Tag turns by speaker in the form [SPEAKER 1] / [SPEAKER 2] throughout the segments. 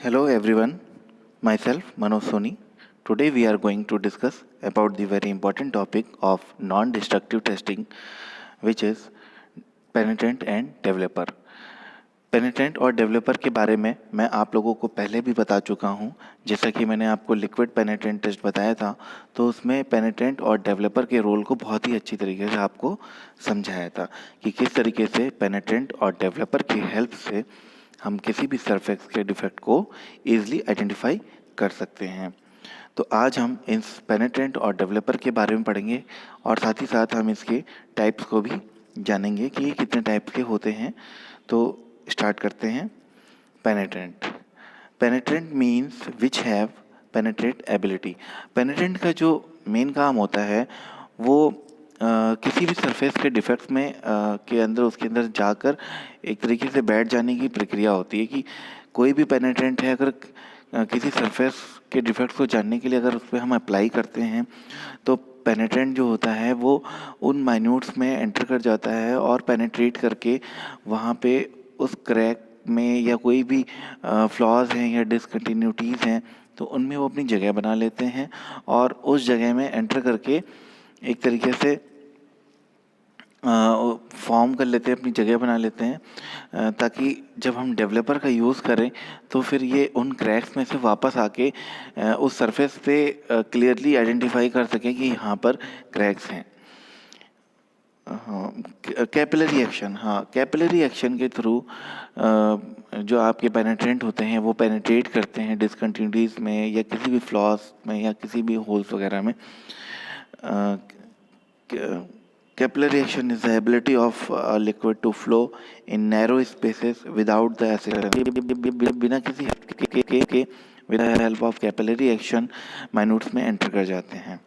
[SPEAKER 1] Hello everyone, myself Manoj Soni. Today we are going to discuss about the very important topic of non-destructive testing, which is penetrant and developer. पेनिट्रेंट और developer के बारे में मैं आप लोगों को पहले भी बता चुका हूं। जैसा कि मैंने आपको लिक्विड पेनिट्रेंट टेस्ट बताया था, तो उसमें पेनिट्रेंट और डेवलपर के रोल को बहुत ही अच्छी तरीके से आपको समझाया था कि किस तरीके से पेनिट्रेंट और डेवलपर की हेल्प से हम किसी भी सरफेस के डिफेक्ट को ईजिली आइडेंटिफाई कर सकते हैं। तो आज हम इस पेनिट्रेंट और डेवलपर के बारे में पढ़ेंगे और साथ ही साथ हम इसके टाइप्स को भी जानेंगे कि ये कितने टाइप्स के होते हैं। तो स्टार्ट करते हैं। Penetrant penetrant means which have penetrate ability. Penetrant का जो मेन काम होता है वो किसी भी सरफेस के डिफेक्ट्स में के अंदर उसके अंदर जाकर एक तरीके से बैठ जाने की प्रक्रिया होती है कि कोई भी पेनिट्रेंट है, अगर किसी सरफेस के डिफेक्ट्स को जानने के लिए अगर उस पर हम अप्लाई करते हैं तो पेनिट्रेंट जो होता है वो उन माइन्यूट्स में एंटर कर जाता है और पेनिट्रेट करके वहाँ पे उस क्रैक में या कोई भी फ्लॉज हैं या डिसकंटिन्यूटीज़ हैं तो उनमें वो अपनी जगह बना लेते हैं और उस जगह में एंटर करके एक तरीके से फॉर्म कर लेते हैं, अपनी जगह बना लेते हैं, ताकि जब हम डेवलपर का यूज़ करें तो फिर ये उन क्रैक्स में से वापस आके उस सरफेस पे क्लियरली आइडेंटिफाई कर सकें कि यहाँ पर क्रैक्स हैं। हाँ, कैपिलरी एक्शन, हाँ कैपिलरी एक्शन के थ्रू जो आपके पेनिट्रेंट होते हैं वो पेनिट्रेट करते हैं डिसकंटिन्यूटीज में या किसी भी फ्लॉस में या किसी भी होल्स वगैरह में। Capillary action is the ability of liquid to flow in narrow spaces without the acceleration. बिना किसी के with help of capillary action minutes में एंटर कर जाते हैं।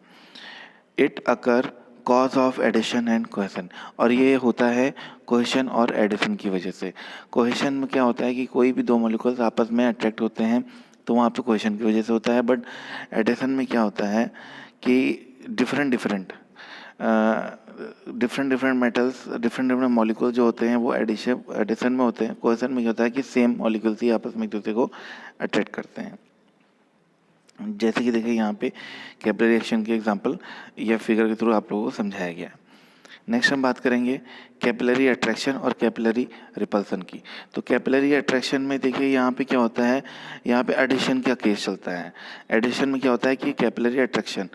[SPEAKER 1] It occur cause of addition and cohesion, और ये होता है कोहेशन और एडिशन की वजह से। कोहेशन में क्या होता है कि कोई भी दो मॉलिक्यूल्स आपस में अट्रैक्ट होते हैं तो वहाँ पे कोहेशन की वजह से होता है। बट एडिशन में क्या होता है कि different different metals, different molecule जो होते हैं वो एडिशन में होते हैं। कोहेशन में क्या होता है कि सेम मॉलिक्यूल्स ही आपस में एक दूसरे को अट्रैक्ट करते हैं। जैसे कि देखिए यहाँ पे कैपिलरी एक्शन के एग्जांपल या फिगर के थ्रू आप लोगों को समझाया गया है। नेक्स्ट हम बात करेंगे कैपिलरी अट्रैक्शन और कैपिलरी रिपल्सन की। तो कैपिलरी अट्रैक्शन में देखिए यहाँ पे क्या होता है, यहाँ पे एडिशन का केस चलता है। एडिशन में क्या होता है कि कैपिलरी अट्रैक्शन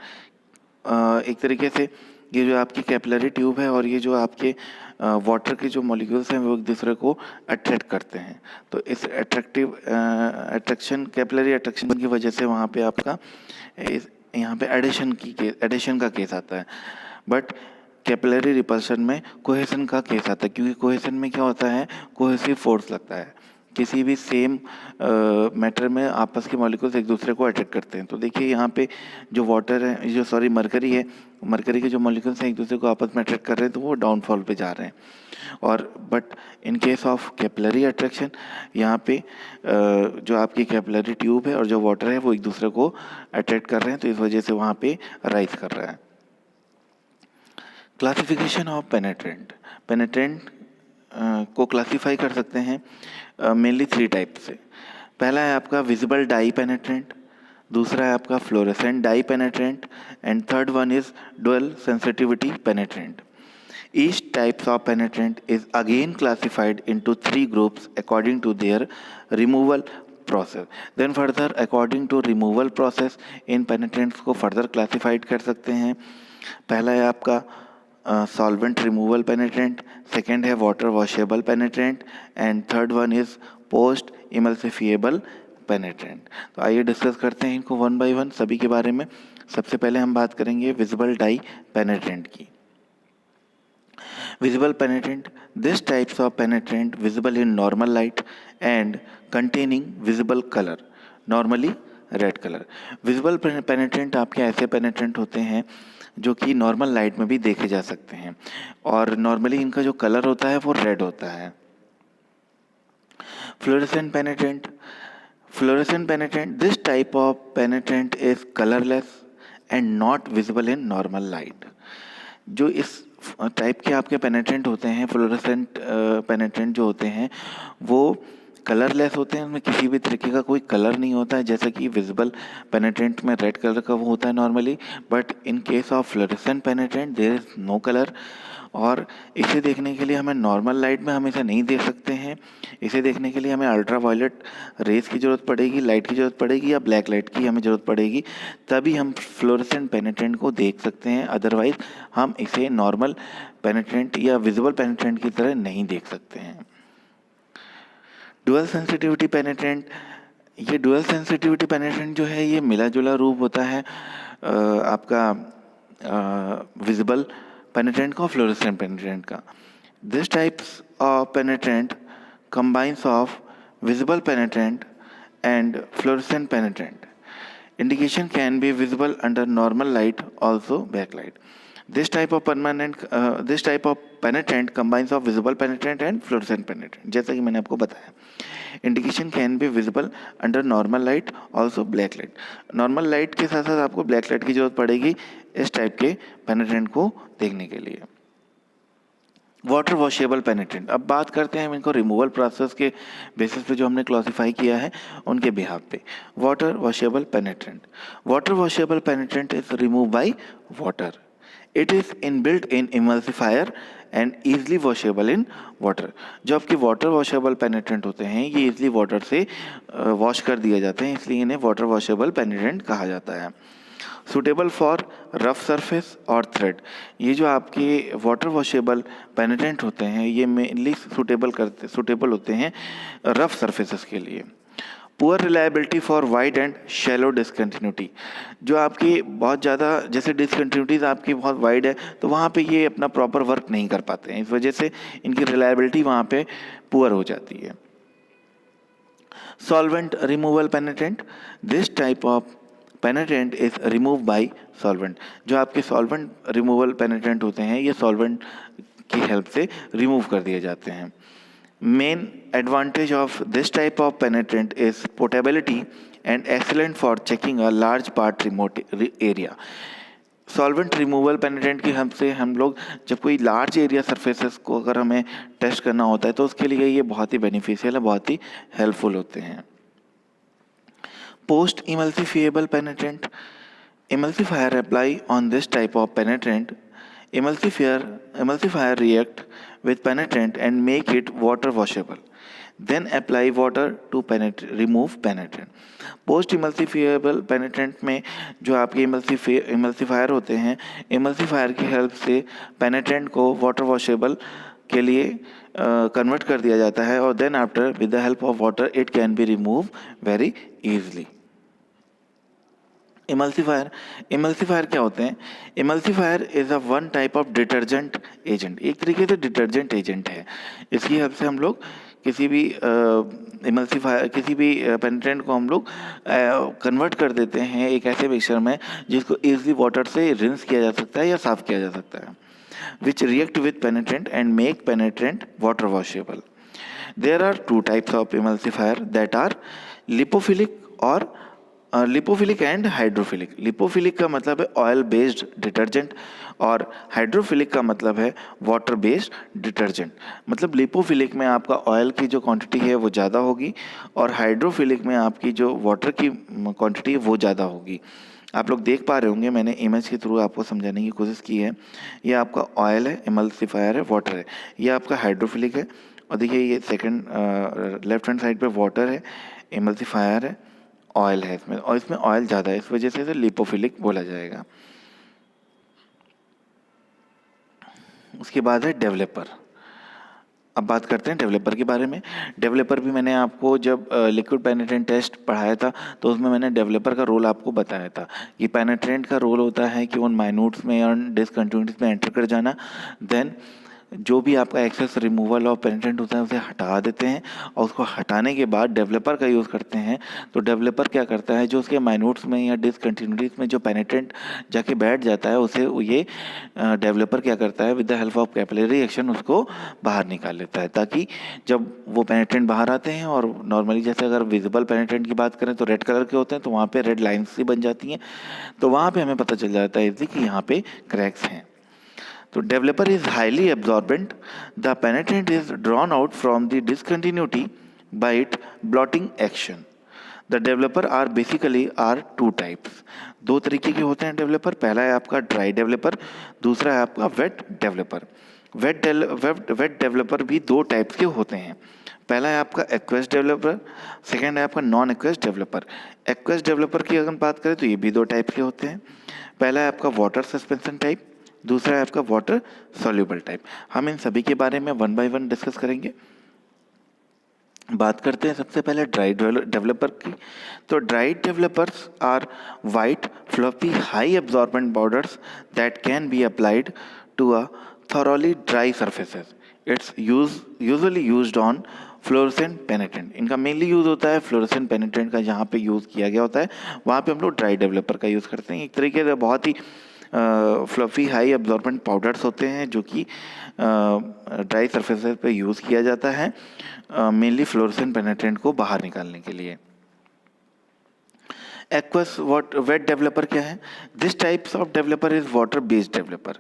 [SPEAKER 1] एक तरीके से ये जो आपकी कैपिलरी ट्यूब है और ये जो आपके वाटर के जो मॉलिक्यूल्स हैं वो एक दूसरे को अट्रैक्ट करते हैं। तो इस अट्रैक्शन कैपिलरी अट्रैक्शन की वजह से वहाँ पे आपका यहाँ पे एडिशन का केस आता है। बट कैपिलरी रिपल्शन में कोहेशन का केस आता है, क्योंकि कोहेशन में क्या होता है, कोहेसिव फोर्स लगता है। किसी भी सेम मैटर में आपस के मॉलिक्यूल्स एक दूसरे को अट्रैक्ट करते हैं। तो देखिए यहाँ पे जो वाटर है, जो सॉरी मरकरी है, मरकरी के जो मॉलिक्यूल्स हैं एक दूसरे को आपस में अट्रैक्ट कर रहे हैं तो वो डाउनफॉल पे जा रहे हैं। और but in case of capillary attraction यहाँ पे जो आपकी कैपिलरी ट्यूब है और जो वाटर है वो एक दूसरे को अट्रैक्ट कर रहे हैं, तो इस वजह से वहाँ पे राइज कर रहा है। Classification of पेनिट्रेंट। पेनिट्रेंट को क्लासीफाई कर सकते हैं मेनली थ्री टाइप से। पहला है आपका विजिबल डाई पेनिट्रेंट, दूसरा है आपका fluorescent dye penetrant and third one is dual sensitivity penetrant. Each types of penetrant is again classified into three groups according to their removal process. Then further according to removal process in penetrants को further classified कर सकते हैं। पहला है आपका solvent removal penetrant, second है water washable penetrant and third one is post emulsifiable penetrant। तो आइए डिस्कस करते हैं इनको वन बाय वन सभी के बारे में। सबसे पहले हम बात करेंगे विजिबल डाई पेनिट्रेंट की। Visible penetrant. This types of penetrant visible in normal light and containing visible color, normally red colour. Visible penetrant आपके ऐसे पेनिट्रेंट होते हैं जो कि नॉर्मल लाइट में भी देखे जा सकते हैं और नॉर्मली इनका जो कलर होता है वो रेड होता है। Fluorescent penetrant. Fluorescent penetrant, this type of penetrant is colourless and not visible in normal light. जो इस टाइप के आपके पेनिट्रेंट होते हैं, फ्लोरेसेंट पेनिट्रेंट जो होते हैं वो कलरलेस होते हैं, उनमें किसी भी तरीके का कोई कलर नहीं होता है, जैसा कि विजिबल पेनिट्रेंट में रेड कलर का वो होता है normally, but in case of fluorescent penetrant there is no colour. और इसे देखने के लिए हमें नॉर्मल लाइट में हम इसे नहीं देख सकते हैं, इसे देखने के लिए हमें अल्ट्रा वायलेट रेज की ज़रूरत पड़ेगी, लाइट की ज़रूरत पड़ेगी, या ब्लैक लाइट की हमें ज़रूरत पड़ेगी, तभी हम फ्लोरेसेंट पेनिट्रेंट को देख सकते हैं। अदरवाइज हम इसे नॉर्मल पेनिट्रेंट या विजिबल पेनिट्रेंट की तरह नहीं देख सकते हैं। डुअल सेंसिटिविटी पेनिट्रेंट, ये डुअल सेंसिटिविटी पेनिट्रेंट जो है ये मिला जुला रूप होता है आपका विजिबल पेनिट्रेंट का, फ्लोरेसेंट पेनिट्रेंट का। This types of penetrant combines of visible penetrant and fluorescent penetrant. Indication can be visible under normal light, also backlight. This type of penetrant combines of visible penetrant and fluorescent penetrant. जैसा कि मैंने आपको बताया, indication can be visible under normal light, also black light. Normal light के साथ साथ आपको black light की जरूरत पड़ेगी इस टाइप के पेनिट्रेंट को देखने के लिए। वाटर वॉशेबल पेनिट्रेंट, अब बात करते हैं इनको रिमूवल प्रोसेस के बेसिस पे जो हमने क्लासिफाई किया है उनके बिहाफ पे। Water washable penetrant, water washable penetrant is remove by water, it is inbuilt in emulsifier and easily washable in water. जो आपके वाटर वॉशेबल पेनिट्रेंट होते हैं ये ईजिली वाटर से वॉश कर दिए जाते हैं, इसलिए इन्हें वाटर वॉशेबल पेनिट्रेंट कहा जाता है। सुटेबल फॉर रफ सरफेस और थ्रेड, ये जो आपके वाटर वॉशेबल पेनिट्रेंट होते हैं ये मेनली सुटेबल होते हैं रफ सरफेसेस के लिए। Poor reliability for wide and shallow discontinuity, जो आपकी बहुत ज़्यादा जैसे डिसकंटिन्यूटीज आपकी बहुत वाइड है तो वहाँ पे ये अपना प्रॉपर वर्क नहीं कर पाते हैं, इस वजह से इनकी रिलायबिलिटी वहाँ पे पुअर हो जाती है। Solvent removal penetrant, this type of penetrant is remove by solvent, जो आपके सॉल्वेंट रिमूवल पेनिट्रेंट होते हैं ये सॉल्वेंट की हेल्प से रिमूव कर दिए जाते हैं। Main advantage of this type of penetrant is portability and excellent for checking a large part remote area. Solvent removal penetrant की हेल्प से हम लोग जब कोई लार्ज एरिया सरफेसेस को अगर हमें टेस्ट करना होता है तो उसके लिए ये बहुत ही बेनिफिशियल है, बहुत ही हेल्पफुल होते हैं। Post emulsifiable penetrant, emulsifier apply on this type of penetrant. Emulsifier react with penetrant and make it water washable. Then apply water to remove penetrant. Post emulsifiable penetrant में जो आपके इमल्सिफायर होते हैं, emulsifier की help से पेनिट्रेंट को water washable के लिए कन्वर्ट कर दिया जाता है और then after with the help of water it can be remove very easily. Emulsifier क्या होते हैं? Emulsifier is a one type of detergent agent, एक तरीके से डिटर्जेंट एजेंट है। इसकी हेल्प से हम लोग किसी भी इमल्सिफायर किसी भी पेनिट्रेंट को हम लोग कन्वर्ट कर देते हैं एक ऐसे मिक्सचर में जिसको इजली वाटर से रिंस किया जा सकता है या साफ किया जा सकता है, which react with penetrant and make penetrant water washable. There are two types of emulsifier that are lipophilic और लिपोफिलिक एंड हाइड्रोफिलिक। लिपोफिलिक का मतलब है ऑयल बेस्ड डिटर्जेंट और हाइड्रोफिलिक का मतलब है वाटर बेस्ड डिटर्जेंट। मतलब लिपोफिलिक में आपका ऑयल की जो क्वांटिटी है वो ज़्यादा होगी और हाइड्रोफिलिक में आपकी जो वाटर की क्वांटिटी है वो ज़्यादा होगी। आप लोग देख पा रहे होंगे, मैंने इमेज के थ्रू आपको समझाने की कोशिश की है। ये आपका ऑयल है, इमल्सिफायर है, वाटर है। ये आपका हाइड्रोफिलिक है और देखिए ये सेकंड लेफ्ट हैंड साइड पे वाटर है, इमल्सिफायर है, ऑयल है इसमें और इसमें ऑयल ज़्यादा है, इस वजह से इसे लिपोफिलिक बोला जाएगा। उसके बाद है डेवलपर। अब बात करते हैं डेवलपर के बारे में। डेवलपर भी मैंने आपको जब लिक्विड पेनिट्रेंट टेस्ट पढ़ाया था तो उसमें मैंने डेवलपर का रोल आपको बताया था। ये पेनिट्रेंट का रोल होता है कि उन माइन्यूट्स में और डिसकंटिन्यूटीज में एंटर कर जाना, देन जो भी आपका एक्सेस रिमूवल ऑफ पेनिट्रेंट होता है उसे हटा देते हैं और उसको हटाने के बाद डेवलपर का यूज़ करते हैं। तो डेवलपर क्या करता है, जो उसके माइन्यूट्स में या डिसकंटिन्यूटीज में जो पेनिट्रेंट जाके बैठ जाता है उसे ये डेवलपर क्या करता है with the help of capillary action उसको बाहर निकाल लेता है, ताकि जब वो पेनिट्रेंट बाहर आते हैं और नॉर्मली जैसे अगर विजिबल पेनिट्रेंट की बात करें तो रेड कलर के होते हैं तो वहाँ पे रेड लाइन्स सी बन जाती हैं, तो वहाँ पे हमें पता चल जाता है इजली कि यहाँ पे क्रैक्स हैं। तो developer is highly absorbent, the penetrant is drawn out from the discontinuity bite, blotting action. The developer are basically are two types. दो तरीके के होते हैं डेवलपर. पहला है आपका ड्राई डेवलपर, दूसरा है आपका वेट डेवलपर. वेट डेवलपर भी दो टाइप्स के होते हैं. पहला है आपका एक्वेस डेवलपर, सेकेंड है आपका non aqueous developer. Aqueous developer की अगर बात करें तो ये भी दो टाइप के होते हैं. पहला है आपका वाटर सस्पेंशन टाइप, दूसरा है आपका वाटर सॉल्युबल टाइप. हम इन सभी के बारे में वन बाय वन डिस्कस करेंगे. बात करते हैं सबसे पहले ड्राई डेवलपर की. तो dry developers are white fluffy high absorbent powders that can be applied to a thoroughly dry surfaces. It's usually used on fluorescent penetrant. इनका मेनली यूज़ होता है फ्लोरोसेंट पेनिट्रेंट का, जहाँ पे यूज़ किया गया होता है वहाँ पे हम लोग ड्राई डेवलपर का यूज़ करते हैं. एक तरीके से बहुत ही फ्लफी हाई एब्जॉर्बेंट पाउडर्स होते हैं जो कि ड्राई सरफेसेस पे यूज़ किया जाता है मेनली फ्लोरोसेंट पेनिट्रेंट को बाहर निकालने के लिए. एक्वस वेट डेवलपर क्या है? This types of developer is water based developer.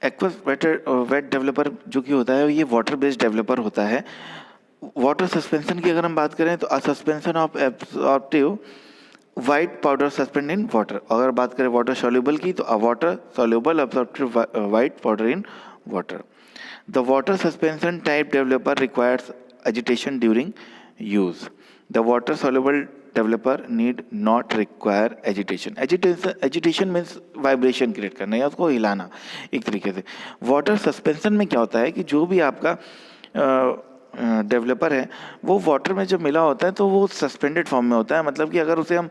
[SPEAKER 1] Aqueous wet developer जो कि होता है ये वाटर बेस्ड डेवलपर होता है. वाटर सस्पेंशन की अगर हम बात करें तो अ suspension of absorptive white powder suspend in water. अगर बात करें वाटर सॉल्युबल की तो अ water soluble absorptive white powder in water. The water suspension type developer requires agitation during use. The water soluble developer need not require agitation. Agitation means vibration create करना या उसको हिलाना एक तरीके से. वाटर सस्पेंशन में क्या होता है कि जो भी आपका डेवलपर है वो वाटर में जब मिला होता है तो वो सस्पेंडेड फॉर्म में होता है. मतलब कि अगर उसे हम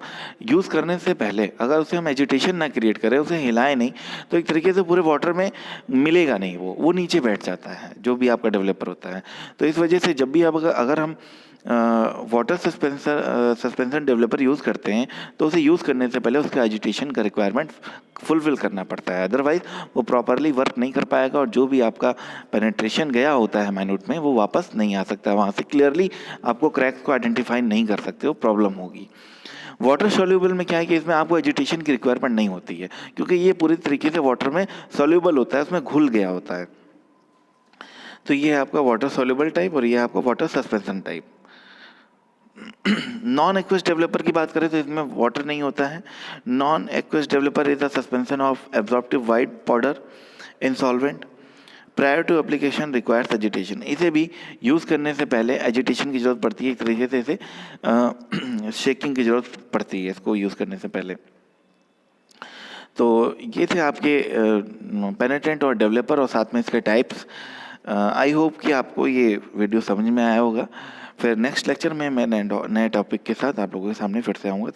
[SPEAKER 1] यूज़ करने से पहले अगर उसे हम एजिटेशन ना क्रिएट करें, उसे हिलाएं नहीं, तो एक तरीके से पूरे वाटर में मिलेगा नहीं, वो नीचे बैठ जाता है जो भी आपका डेवलपर होता है. तो इस वजह से जब भी आप अगर हम वाटर सस्पेंशन डेवलपर यूज़ करते हैं तो उसे यूज़ करने से पहले उसका एजिटेशन का रिक्वायरमेंट फुलफिल करना पड़ता है. अदरवाइज वो प्रॉपरली वर्क नहीं कर पाएगा और जो भी आपका पेनिट्रेशन गया होता है माइन्यूट में वो वापस नहीं आ सकता. वहाँ से क्लियरली आपको क्रैक्स को आइडेंटिफाई नहीं कर सकते हो, प्रॉब्लम होगी. वाटर सॉल्यूबल में क्या है कि इसमें आपको एजिटेशन की रिक्वायरमेंट नहीं होती है क्योंकि ये पूरी तरीके से वाटर में सॉल्यूबल होता है, उसमें घुल गया होता है. तो ये है आपका वाटर सॉल्यूबल टाइप और ये है आपका water suspension type. Non aqueous developer की बात करें तो इसमें वाटर नहीं होता है. Non aqueous developer is a suspension of absorptive white powder in solvent. Prior to application requires agitation. इसे भी यूज़ करने से पहले एजिटेशन की ज़रूरत पड़ती है, एक तरीके से इसे शेकिंग की ज़रूरत पड़ती है इसको यूज़ करने से पहले. तो ये थे आपके पेनिट्रेंट और डेवलपर और साथ में इसके टाइप्स. आई होप कि आपको ये वीडियो समझ में आया होगा. फिर नेक्स्ट लेक्चर में मैं नए टॉपिक के साथ आप लोगों के सामने फिर से आऊँगा.